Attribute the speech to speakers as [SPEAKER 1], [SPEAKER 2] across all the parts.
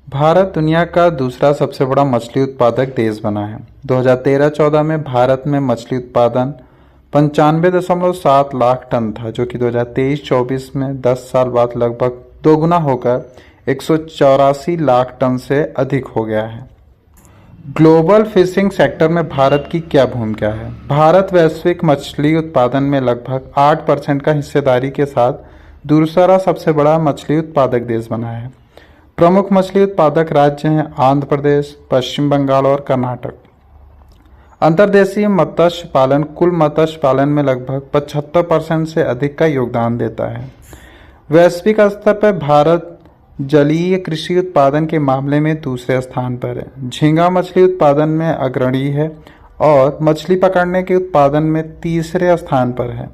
[SPEAKER 1] भारत दुनिया का दूसरा सबसे बड़ा मछली उत्पादक देश बना है। 2013-14 में भारत में मछली उत्पादन 95.7 लाख टन था, जो कि 2023-24 में 10 साल बाद लगभग दोगुना होकर 184 लाख टन से अधिक हो गया है। ग्लोबल फिशिंग सेक्टर में भारत की क्या भूमिका है? भारत वैश्विक मछली उत्पादन में लगभग 8% का हिस्सेदारी के साथ दूसरा सबसे बड़ा मछली उत्पादक देश बना है। प्रमुख मछली उत्पादक राज्य हैं आंध्र प्रदेश, पश्चिम बंगाल और कर्नाटक। अंतर्देशीय मत्स्य पालन कुल मत्स्य पालन में लगभग 75% से अधिक का योगदान देता है। वैश्विक स्तर पर भारत जलीय कृषि उत्पादन के मामले में दूसरे स्थान पर है। झींगा मछली उत्पादन में अग्रणी है और मछली पकड़ने के उत्पादन में तीसरे स्थान पर है।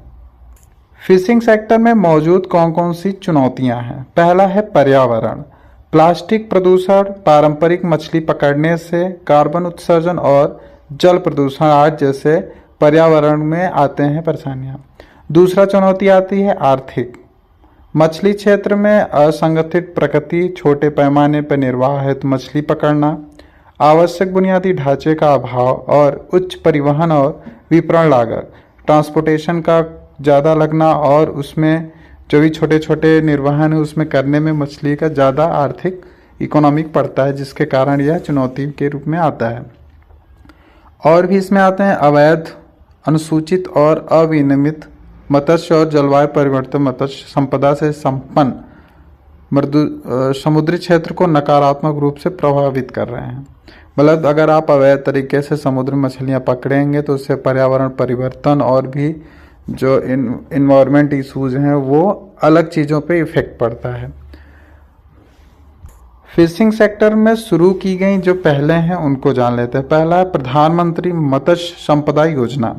[SPEAKER 1] फिशिंग सेक्टर में मौजूद कौन कौन सी चुनौतियां हैं? पहला है पर्यावरण। प्लास्टिक प्रदूषण, पारंपरिक मछली पकड़ने से कार्बन उत्सर्जन और जल प्रदूषण आज जैसे पर्यावरण में आते हैं परेशानियां। दूसरा चुनौती आती है आर्थिक। मछली क्षेत्र में असंगठित प्रकृति, छोटे पैमाने पर निर्वाह हेतु मछली पकड़ना, आवश्यक बुनियादी ढांचे का अभाव और उच्च परिवहन और विपणन लागत, ट्रांसपोर्टेशन का ज़्यादा लगना और उसमें जो भी छोटे छोटे निर्वहन है उसमें करने में मछली का ज़्यादा आर्थिक इकोनॉमिक पड़ता है, जिसके कारण यह चुनौती के रूप में आता है। और भी इसमें आते हैं अवैध, अनुसूचित और अविनियमित मत्स्य और जलवायु परिवर्तन मत्स्य संपदा से संपन्न समुद्री क्षेत्र को नकारात्मक रूप से प्रभावित कर रहे हैं। मतलब अगर आप अवैध तरीके से समुद्री मछलियां पकड़ेंगे तो उससे पर्यावरण परिवर्तन और भी जो इन्वायरमेंट इश्यूज हैं वो अलग चीज़ों पे इफेक्ट पड़ता है। फिशिंग सेक्टर में शुरू की गई जो पहले हैं उनको जान लेते हैं। पहला है प्रधानमंत्री मत्स्य संपदा योजना।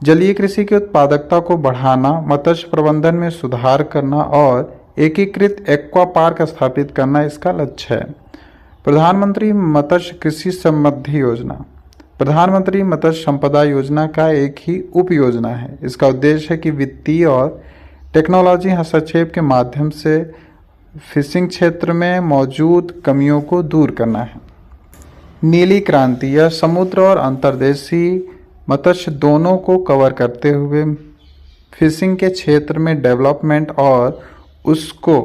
[SPEAKER 1] जलीय कृषि की उत्पादकता को बढ़ाना, मत्स्य प्रबंधन में सुधार करना और एकीकृत एक्वा पार्क स्थापित करना इसका लक्ष्य है। प्रधानमंत्री मत्स्य कृषि समृद्धि योजना प्रधानमंत्री मत्स्य संपदा योजना का एक ही उप योजना है। इसका उद्देश्य है कि वित्तीय और टेक्नोलॉजी हस्तक्षेप के माध्यम से फिशिंग क्षेत्र में मौजूद कमियों को दूर करना है। नीली क्रांति यह समुद्र और अंतर्देशीय मत्स्य दोनों को कवर करते हुए फिशिंग के क्षेत्र में डेवलपमेंट और उसको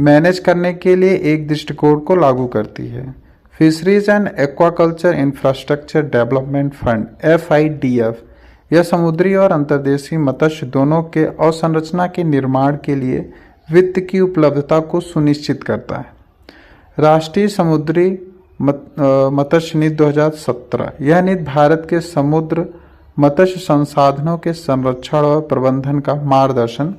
[SPEAKER 1] मैनेज करने के लिए एक दृष्टिकोण को लागू करती है। Fisheries and aquaculture infrastructure development fund FIDF यह समुद्री और अंतर्देशीय मत्स्य दोनों के अवसंरचना के निर्माण के लिए वित्त की उपलब्धता को सुनिश्चित करता है। राष्ट्रीय समुद्री मत्स्य नीति 2017 यह नीति भारत के समुद्र मत्स्य संसाधनों के संरक्षण और प्रबंधन का मार्गदर्शन